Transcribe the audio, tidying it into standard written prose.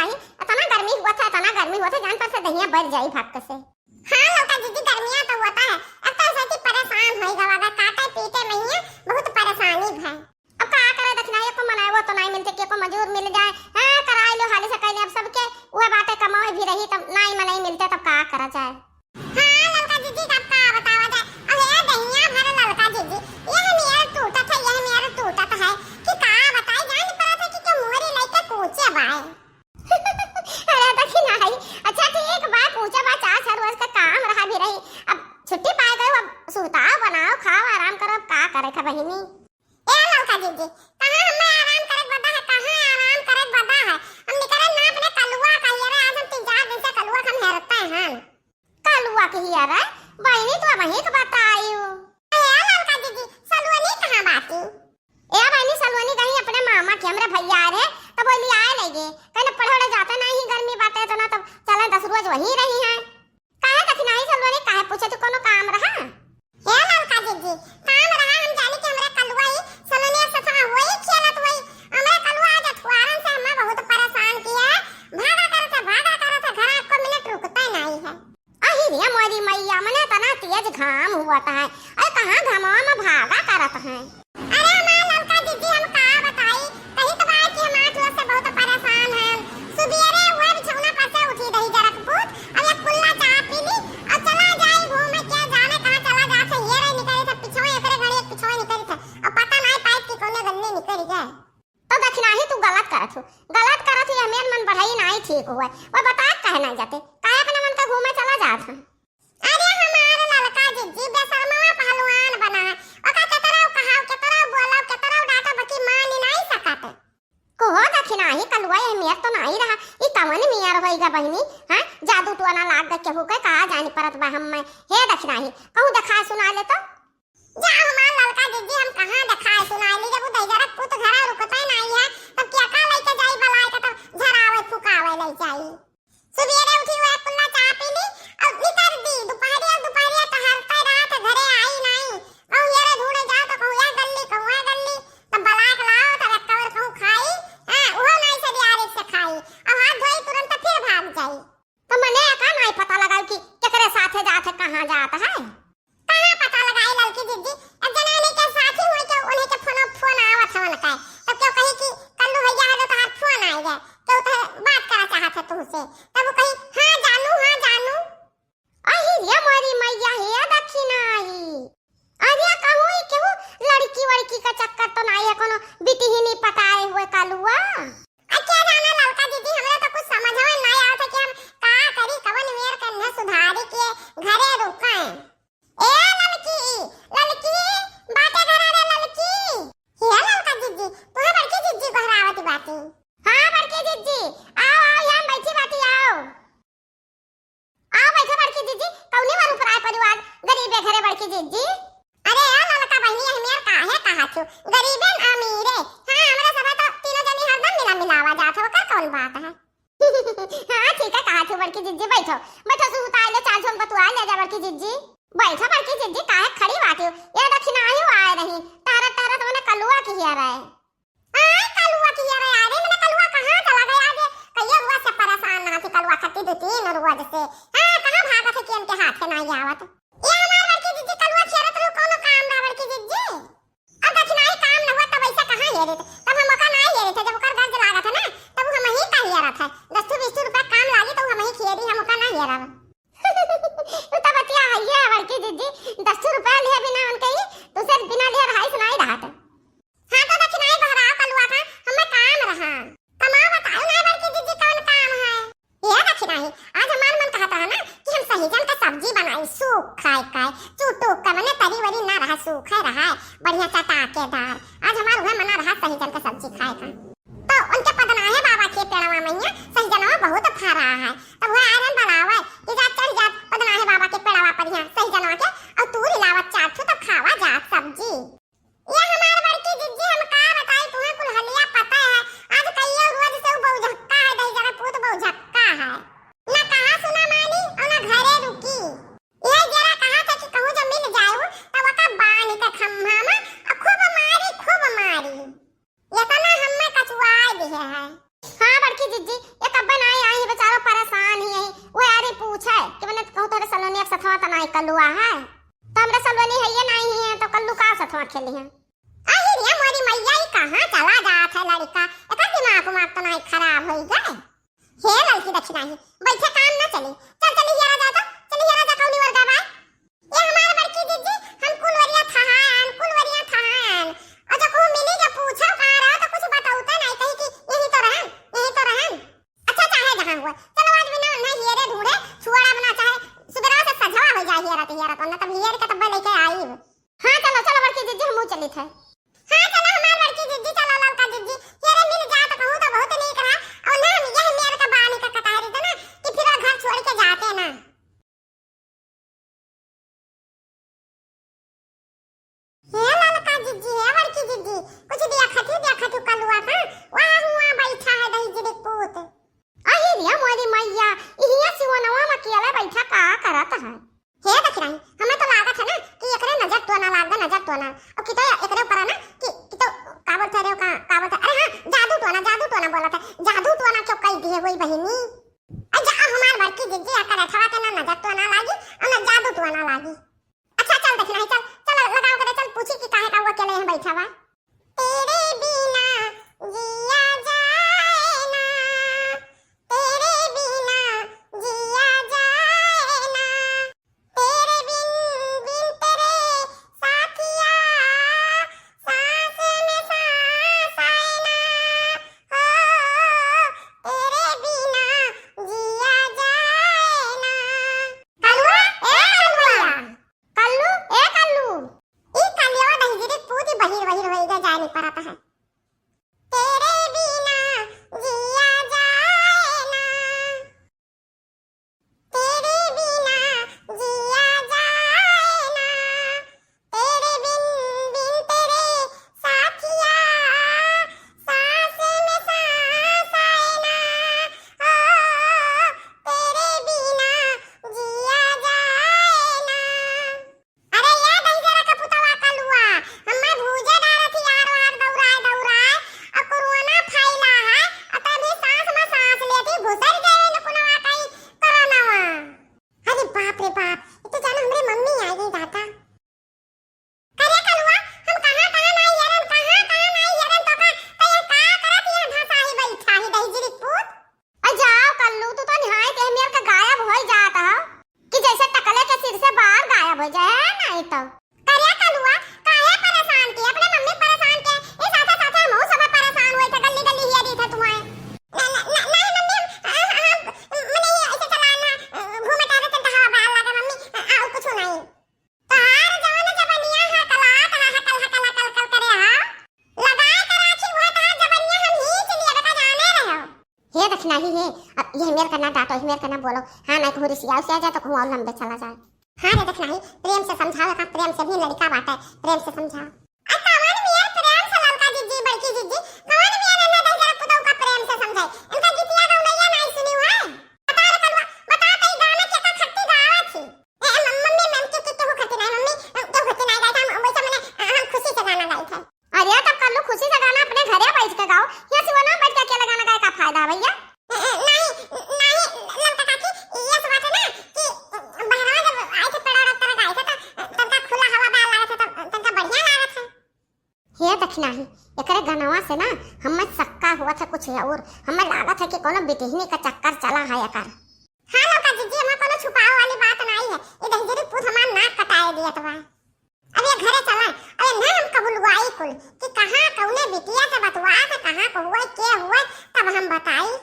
नहीं इतना गर्मी हुआ था जान पर से दहिया बढ़ जाई भाग से। हां लौका दीदी गर्मियां तो होता है अब तो ऐसे परेशान होई गवागा काटे पीटे में बहुत परेशानी है। अब का करे देखना ये को मनाए वो तो नहीं मिलते के को मजदूर मिल जाए हां कराई लो हाली से कहले अब सबके वो बातें कमाए भी रही तब नहीं मनाई मिलते तब का करा जाए। हां लौका दीदी का बतावा जाए अब ये दहिया भर लौका दीदी यह मेरा टूटा था है कि का बताई जान पड़ा था कि मोरी लेके पूछे बाय अरे देखी नहीं अच्छा ठीक बात पूछे बा चार चार रोज का काम रहा भी रही अब छुट्टी पाए गए अब सुताओ बनाओ खाओ आराम करो का करे था बहिनी। ए लौका दीदी कहां हम आराम करे बदा है हम निकले ना अपने कलुआ का यार आज हम 3-4 दिन से कलुआ हम हेरता है हां कलुआ के यार बहिनी तो वही का बताइयो। ए लौका दीदी सलवनी कहां बाती ए बहिनी सलवनी कहीं अपने मामा के हमरे भैया रे तो बोली आए लेगे कहने पढ़ोड़े जाता नहीं गर्मी बातें तो ना तो चला 10 रोज वही रही है काहे तक नहीं सलवनी काहे पूछे तो कोनो काम रहा। हे लौका दीदी काम रहा हम जाने के हमरे कलुआ ही सलवनी सथा वही खेलत वही हमरे कलुआ आज अठवारन से हमें बहुत परेशान किया भागा करता घर को मिनट रुकता नहीं है। अही रे मोरी मैया मने तना तेज घाम हुआ था है अरे कहां घामवा में भागा करत है। अरे मां लौका दीदी हम का बताई कहीं तो बात की हम 8 रोज से बहुत परेशान हैं सुबेरे हुए बिछौना पर से उठी रही जरक पूत अब ये कुल्ला चाय पी ली और चला जाए घूमे क्या जाने कहां चला जाते ये रे निकली था पिछोए एकरे घड़ी एक पिछोए निकली था अब पता नहीं पाइप की कोने गन्ने निकल गए तो देखना ही तू गलत करत है मेन मन बढ़ाई नहीं ठीक हुआ और बता कहे नहीं जाते काहे अपने मन का घूमे चला जात है। अरे हमारे लड़का जी बेशर्मा पहलवान बना है और का केतरा बोला केतरा डाटा बकी मान नहीं सकते को देखना ही कलुआ ये मेर तो नहीं रहा ई तमन मियार होईगा बहिनी हां जादू टोना लाग दे के होके का जानी परत बा हम में हे देखना ही कहूं देखा सुना ले तो जा हमार लड़का दीदी हम कहां देखा सुना ले जब दैजरा पुत घरा रुकता नहीं है तब क्या का लेके जाई बलाए का तब झरावे फुकावे ले जाई सुबेरे उठी हुए कुल्ला चाय पी ली और निकर दी दोपहरिया टहलते रात घरे आई नहीं कहूं यारे ढूंढे जाओ तो कहूं या गल्ली तब बलाक लाओ तब कवर कहूं खाई हां वो नहीं से यार से खाई अब हाथ धोई तुरंत फिर भाग जाई तो मने का नहीं पता लगा कि केकरे साथे जाते कहां जाता है कहां पता लगाई लड़की दीदी अब जनाने के साथी होई के उन्हें के फोन आवत हवन का तब क्यों कही कि कल्लू भैया आ तो हाथ फोन आएगा क्यों तो बात करा चाहत है तुमसे तब वो कही हां जानू अही रे मोरी मैया हे दक्षिणा ही अरे कहूं केहू लड़की का चक्कर तो नहीं है कोनो बिटी ही नहीं पटाए हुए कालुआ अच्छा जाना लड़का दीदी हमरा तो कुछ समझ में नहीं आवत कि हम का करी कवन वेर करने सुधारी के घरे रुका है। ए लड़की बातें करा रे लड़की हे लड़का दीदी तू बड़की दीदी को हरावती बाती हां बड़की दीदी आओ यहां बैठी बाती आओ बैठो बड़की दीदी कौनी मारू पराय परिवार गरीब है घरे बड़की दीदी अरे यार लड़का बहनी हमें काहे कहा छु गरीबन अमीरे हां हमरा सब तो तीनों जनी हरदम मिलावा जात हो का कौन बात है हां ठीक है कहा छु बड़की दीदी बैठो सुताई ले चाल झोल बतुआ ले जा बड़की दीदी बैठो बड़की दीदी काहे खड़ी बात हो ये दक्षिणा ही आए रही तारा तो मैंने कलुआ की हिया रहे कलुआ की हिया रहे अरे मैंने कलुआ कहां चला गया आगे कहिए हुआ से परेशान ना थी कलुआ खट्टी दो 3 रोज से हां कहां भागा थे कि उनके हाथ से नहीं आवत ये हमार बड़की दीदी कलुआ खेरत रहो कोनो काम ना बड़की दीदी अब दक्षिणा ही काम न हुआ तब ऐसा कहां ये रे तब हम का नहीं ये रे जब ओकर गर्ज लागा था ना तब हम ही का हिया रहा था 10-20 रुपया काम लागी तो हम ही खेरी हम का नहीं ये रहा तो तब बतिया है बड़की दीदी 10 रुपया लिए बिना उनके ही तो सिर्फ बिना लिए रहाई सुनाई रहा था हां तो दक्षिणा ही बहरा कलुआ का हमें काम रहा कमा बताओ ना बड़की दीदी कौन काम है ये दक्षिणा ही आज हमार मन कहता है ना कि हम सही जन का सब्जी बनाई सूख खाए चूटूक का मने तरी वरी ना रहा सूखा रहा बढ़िया चटाकेदार आज हमार हुआ मना रहा सही जन का सब्जी खाए का तो उनके पदना है बाबा के पेड़वा मैया सही जनवा बहुत फा रहा है तब वो आरन बनावे कि जा चढ़ जा पदना है बाबा के पेड़वा पर यहां सही जनवा के और तू हिलावत चाट तो खावा जा सब्जी ये हमार बड़की दीदी हम का बताई तुम्हें कुल हलिया पता है आज कहियो रोज से बहु झक्का है दही जरा पूत बहु झक्का है ना कहां सुना मानी और ना घरे रुकी ये जरा कहा था कि कहूं जब मिल जाऊं तब का बानी का खम्मा में खूब मारी ये तना हम में कचुआ दे है हां बड़की दीदी ये कब्बा सथवा त नहीं कल्लुआ है तो हमरा सलवनी है ये नहीं है तो कल्लू का सथवा खेली है आई रे मोरी मैया ई कहां चला जात है लड़का एका दिमाग उमाग तो नहीं खराब होई गए हे लड़की दक्षिणा ही बैठे काम ना चली चल चली हियरा जा तो चली हियरा जा कौनी वर्गा बा ये हमारे बड़की दीदी हम कुलवरिया थहान और जब को मिली जब पूछो कहां रहो तो कुछ बताऊता नहीं कहीं कि यही तो रहन अच्छा चाहे जहां हुआ चलो आज बिना ना हियरे ढूंढे छुआड़ा बना चाहे सुबह से सजवा हो जाए हियरा तो ना तब हियर का तब लेके आई हां चलो चलो बड़की दीदी हम चली थे हां चलो हमारे बड़की दीदी चलो लड़का दीदी हियरे मिल जा तो कहूं तो बहुत नहीं कहा और ना यह मेरे का बानी का कटारी देना कि फिर घर छोड़ के जाते ना हे लड़का दीदी है बड़की दीदी कुछ दिया खतु कलुआ था वहां हुआ बैठा है दही जिरे पूत आई रिया मोरी मैया इहिया सिवनवा में केला बैठा का करत है हे दखराई हमें तो लागत है ना कि एकरे नजर तो ना और कि तो एकरे ऊपर ना कि तो कावत रे कावत अरे हां जादू तो ना बोला था जादू तो ना क्यों कह दिए वही बहिनी अच्छा हमार बड़की दीदी आकर अथवा के ना नजर तो ना लागी और ना जादू तो ना लागी अच्छा चल दखराई चल लगाओ करे चल पूछी कि काहे का वो अकेले यहां बैठा बा तेरे बिना जिया जाए ना तेरे बिना जिया जाए ना तेरे बिन तेरे साथिया सांस में सांस आए ना हो तेरे बिना जिया जाए ना कल्लू ए कल्लू ई कलिया नहीं जिरे पूरी बहिर होएगा जाए नहीं पड़ता है तेरे बिना जिया जाए ना तेरे बिना जिया जाए ना तेरे बिन तेरे साथिया सांस में सांस आए ना हो तेरे बिना जिया जाए ना अरे ये दही जरा का पुतवा कलुआ हम्मा भूजे डारा थी यार दौड़ाए और कोरोना फैला है और तभी सांस में सांस लेती घुसर गए न कुनवा कहीं कोरोनावा अरे बाप रे बाप ये तो जाना हमरे मम्मी आ गई दाता करे कलुआ हम कहां नहीं यारन तो का करत ये भाषा ही बैठा ही दही जिरी पूत आ जाओ कल्लू तू तो निहाय ते मेर का गायब हो जाता है कि जैसे टकले के सिर से बाहर गायब हो जाए नहीं तो करे कलुआ काहे परेशान की अपने मम्मी परेशान के ए साथा हम सब परेशान हुए थे गली हिया दी था तुम्हारे नहीं मम्मी मने ऐसे चलाना घूमे टारे तो हवा बाल लगा मम्मी आओ कुछ नहीं तार जवान जबनिया है हकल करे हा लगाए कराची हुआ तार जबनिया हम ही चलिए बेटा जाने रहो हे दक्षिणा ही है अब ये मेरे करना डांटो मेरे करना बोलो हां मैं को रिसिया से आ जा तो कहूं और लंबे चला जाए हां रे दक्षिणा ही प्रेम से समझाओ का प्रेम से भी लड़का बात है प्रेम से समझाओ आ कवन मियां प्रेम से लड़का दीदी बड़की दीदी कवन मियां ने दे जरा पुतौ का प्रेम से समझाए इनका गीतिया गौनैया नहीं सुनी हुआ बता रे कलवा बता तई गाना के का खट्टी गावा थी ए मम्मी मैम के हो खट्टी नहीं मम्मी तो खट्टी नहीं गाता हम वैसे मैंने हम खुशी से गाना गाई थे अरे तब कल्लू खुशी से गाना अपने घरे बैठ के गाओ या सिवा ना बैठ के अकेला गाना गाए का फायदा भैया नहीं लड़का काकी ये बात है ना कि बहरा जब आए थे पेड़ा तरह गाए थे तो तनका खुला हवा बाल लगा था तब तनका बढ़िया लगा था हे दक्षिणा ही एकरे गनवा से ना हमें सक्का हुआ था कुछ और हमें लागत है कि कोनो बिटिहनी का चक्कर चला है एकर हां लड़का दीदी हमें कोनो छुपाव वाली बात नहीं है ये दहजरी पूत हमार नाक कटाए दिया तो अब ये घरे चला अरे ना हम कबुलवाई कुल कि कहां कौने बिटिया से बतवा था कहां को हुआ के हुआ तब हम बताई